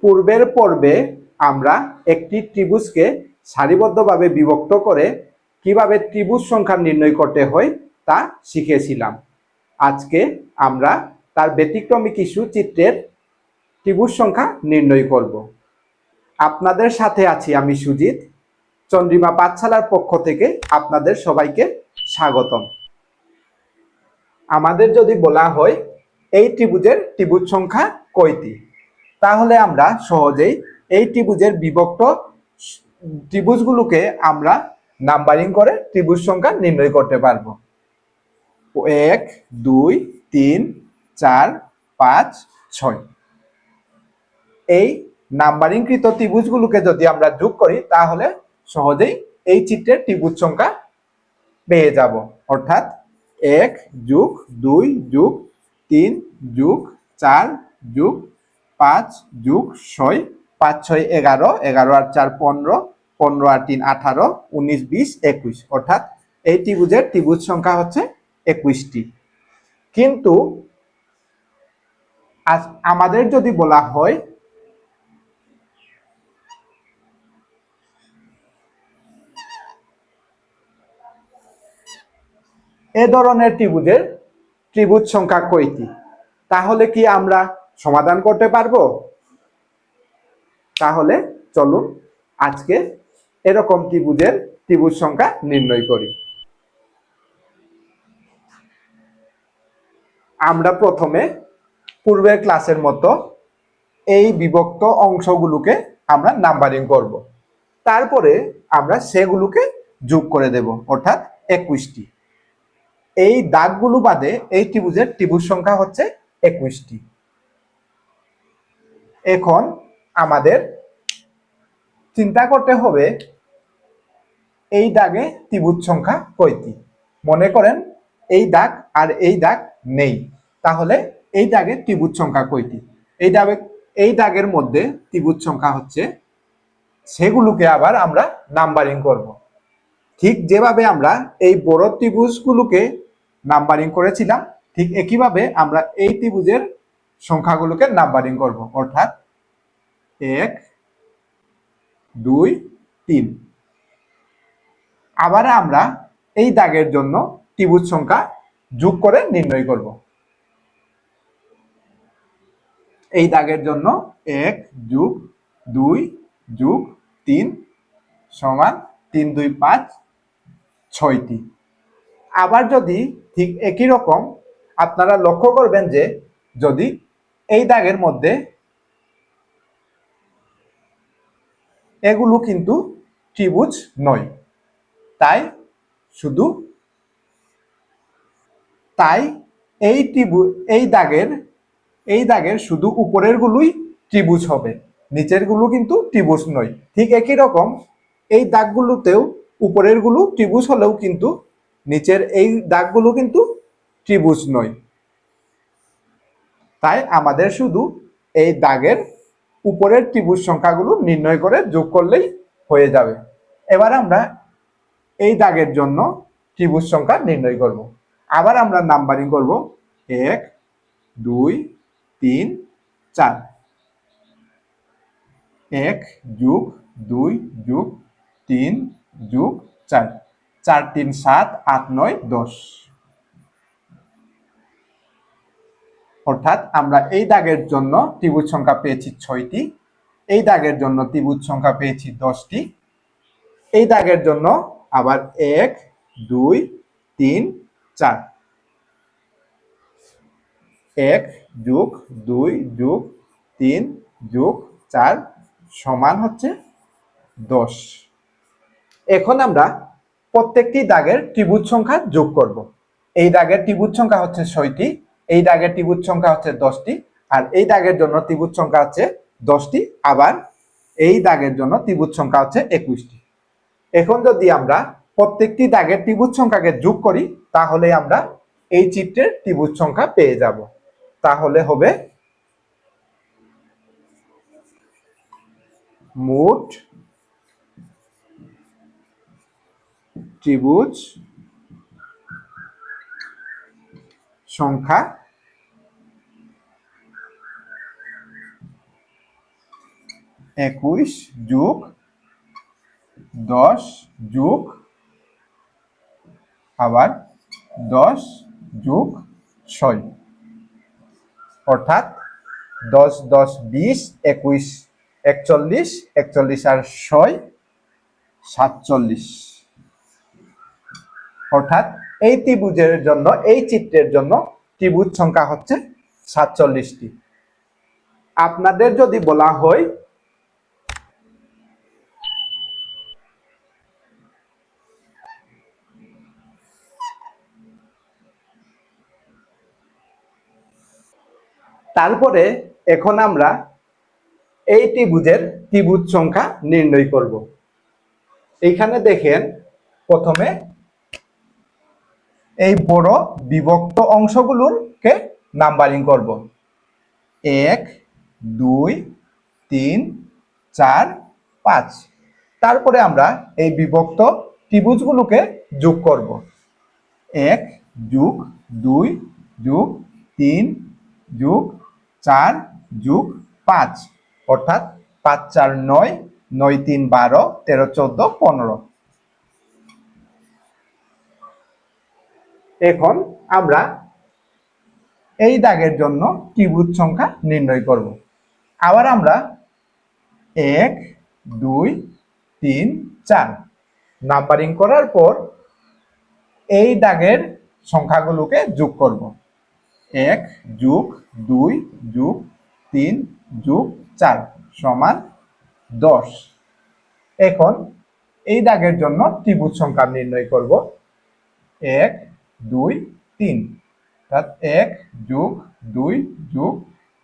পূর্বের পর্বে আমরা একটি ত্রিভুজকে সারিবদ্ধভাবে বিভক্ত করে কিভাবে ত্রিভুজ সংখ্যা নির্ণয় করতে হয় তা শিখেছিলাম। আজকে আমরা তার ব্যতিক্রমী কিছু চিত্রের ত্রিভুজ সংখ্যা নির্ণয় করব। আপনাদের সাথে আছি আমি সুজিত। চন্দ্রিমা পাঠশালার পক্ষ থেকে আপনাদের সবাইকে স্বাগতম। আমাদের যদি বলা হয় এই ত্রিভুজের ত্রিভুজ সংখ্যা কয়টি, তাহলে আমরা সহজেই এই ত্রিভুজের বিভক্ত ত্রিভুজগুলোকে আমরা নাম্বারিং করে ত্রিভুজ সংখ্যা নির্ণয় করতে পারবো। 1, 2, 3, 4, 5, 6। এই নাম্বারিংকৃত ত্রিভুজগুলোকে যদি আমরা যোগ করি তাহলে সহজেই এই চিত্রের ত্রিভুজ সংখ্যা পেয়ে যাব। অর্থাৎ 1 যোগ 2 যোগ 3 যোগ 4 যোগ 5 যোগ 6, 5 6 11, 11 আর 4 15, 15 আর 3 18, 19 20 21। অর্থাৎ এই ত্রিভুজের ত্রিভুজ সংখ্যা হচ্ছে 21টি। কিন্তু আমাদের যদি বলা হয় এ ধরনের ত্রিভুজের ত্রিভুজ সংখ্যা কয়টি, তাহলে কি আমরা সমাধান করতে পারবো? তাহলে চলুন আজকে এরকম ত্রিভুজের ত্রিভুজ সংখ্যা নির্ণয় করি। আমরা প্রথমে পূর্বের ক্লাসের মতো এই বিভক্ত অংশগুলোকে আমরা নাম্বারিং করব। তারপরে আমরা সেগুলোকে যোগ করে দেব, অর্থাৎ 21টি। এই দাগগুলো বাদে এই ত্রিভুজের ত্রিভুজ সংখ্যা হচ্ছে 21টি। এখন আমাদের চিন্তা করতে হবে এই দাগে ত্রিভুজ সংখ্যা কয়টি। মনে করেন এই দাগ আর এই দাগ নেই, তাহলে এই দাগে ত্রিভুজ সংখ্যা কয়টি? এই দাগের মধ্যে ত্রিভুজ সংখ্যা হচ্ছে, সেগুলোকে আবার আমরা নাম্বারিং করব। ঠিক যেভাবে আমরা এই বড় ত্রিভুজগুলোকে নাম্বারিং করেছিলাম, ঠিক একইভাবে আমরা এই ত্রিভুজের সংখ্যাগুলোকে নাম্বারিং করব। অর্থাৎ 1 2 3। আবার আমরা এই দাগের জন্য ত্রিভুজ সংখ্যা যোগ করে নির্ণয় করব। এই দাগের জন্য 1 যোগ 2 যোগ 3 সমান 3 2 5 6টি। আবার যদি ঠিক একই রকম আপনারা লক্ষ্য করবেন যে যদি এই দাগের মধ্যে এগুলো কিন্তু ত্রিভুজ নয়, তাই এই দাগের শুধু উপরের গুলোই ত্রিভুজ হবে, নিচের গুলো কিন্তু ত্রিভুজ নয়। ঠিক একই রকম এই দাগগুলোতেও উপরের গুলো ত্রিভুজ হলেও কিন্তু নিচের এই দাগগুলো কিন্তু ত্রিভুজ নয়। তাই আমাদের শুধু এই দাগের উপরের ত্রিভুজ সংখ্যাগুলো নির্ণয় করে যোগ করলেই হয়ে যাবে। এবার আমরা এই দাগের জন্য ত্রিভুজ সংখ্যা নির্ণয় করব। আবার আমরা নাম্বারিং করব 1 2 3 4। 1 যোগ 2 যোগ 3 যোগ 4, 4 3 7 8 9 10। অর্থাৎ আমরা এই দাগের জন্য ত্রিভুজ সংখ্যা পেয়েছি 6টি, এই দাগের জন্য ত্রিভুজ সংখ্যা পেয়েছি 10টি, এই দাগের জন্য আবার 1 2 3 4। 1 যোগ 2 যোগ 3 যোগ 4 সমান হচ্ছে 10। এখন আমরা প্রত্যেকটি দাগের ত্রিভুজ সংখ্যা যোগ করব। এই দাগের ত্রিভুজ সংখ্যা হচ্ছে 6টি, এই দাগের ত্রিভুজ সংখ্যা হচ্ছে 10টি, আর এই দাগের জন্য ত্রিভুজ সংখ্যা হচ্ছে 10টি, আবার এই দাগের জন্য ত্রিভুজ সংখ্যা হচ্ছে 21টি। এখন যদি আমরা প্রত্যেকটি দাগের ত্রিভুজ সংখ্যাকে যোগ করি তাহলে আমরা এই চিত্রের ত্রিভুজ সংখ্যা পেয়ে যাব। তাহলে হবে মোট ত্রিভুজ সংখ্যা 21 যোগ 10 যোগ আবার 10 যোগ 6 অর্থাৎ 10 10 20 21 41 41 আর 6 47 অর্থাৎ এই ত্রিভুজের জন্য এই চিত্রের জন্য ত্রিভুজ সংখ্যা হচ্ছে 47টি। আপনাদের যদি বলা হয় তারপরে এখন আমরা এই ত্রিভুজের ত্রিভুজ সংখ্যা নির্ণয় করব। এইখানে দেখেন প্রথমে এই বড় বিভক্ত অংশগুলোকে নাম্বারিং করব 1 2 3 4 5। তারপরে আমরা এই বিভক্ত ত্রিভুজগুলোকে যোগ করব 1 যোগ 2 যোগ 3 যোগ 4 যোগ 5 অর্থাৎ 5 4 9 9 3 12 13 14 15। এখন আমরা এই দাগের জন্য ত্রিভুজ সংখ্যা নির্ণয় করব। আবার আমরা 1 2 3 4 নাম্বারিং করার পর এই দাগের সংখ্যাগুলোকে যোগ করব 1 যোগ 2 যোগ 3 যোগ 4 সমান 10। এখন এই দাগের জন্য ত্রিভুজ সংখ্যা নির্ণয় করব 1 2 3 অর্থাৎ 1 যোগ 2 যোগ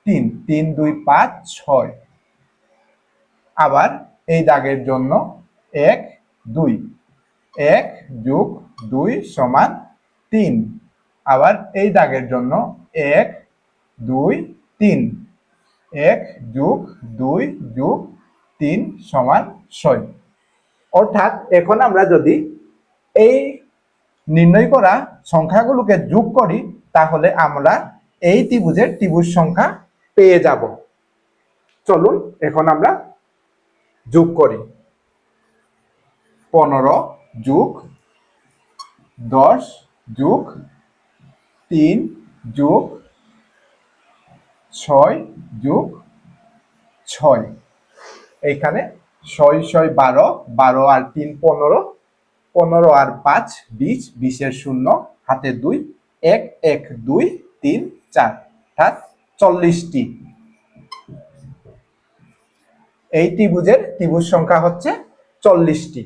3 3 2 5 6। আবার এই দাগের জন্য 1 2 1 যোগ 2 সমান 3। আবার এই দাগের জন্য 1 2 3 1 যোগ 2 যোগ 3 সমান 6। অর্থাৎ এখন আমরা যদি এই নির্ণয় করা সংখ্যাগুলোকে যোগ করি তাহলে আমরা এই ত্রিভুজের ত্রিভুজ সংখ্যা পেয়ে যাব। চলুন এখন আমরা যোগ করি 15 যোগ 10 যোগ 3 যোগ 6 যোগ 6। এইখানে 6 6 12 12 আর 3 15 15 আর 5 20 20 এর শূন্য হাতে 2 1 1 2 3 4 অর্থাৎ 40টি। এই ত্রিভুজের ত্রিভুজ সংখ্যা হচ্ছে 40টি।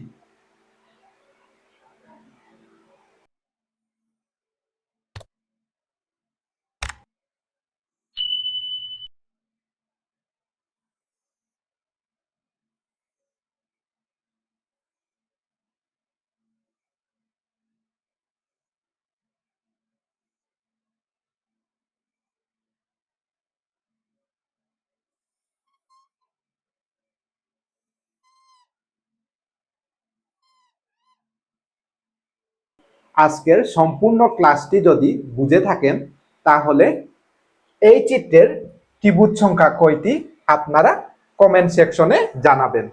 আজকের সম্পূর্ণ ক্লাসটি যদি বুঝে থাকেন তাহলে এই চিত্রের ত্রিভুজ সংখ্যা কয়টি আপনারা কমেন্ট সেকশনে জানাবেন।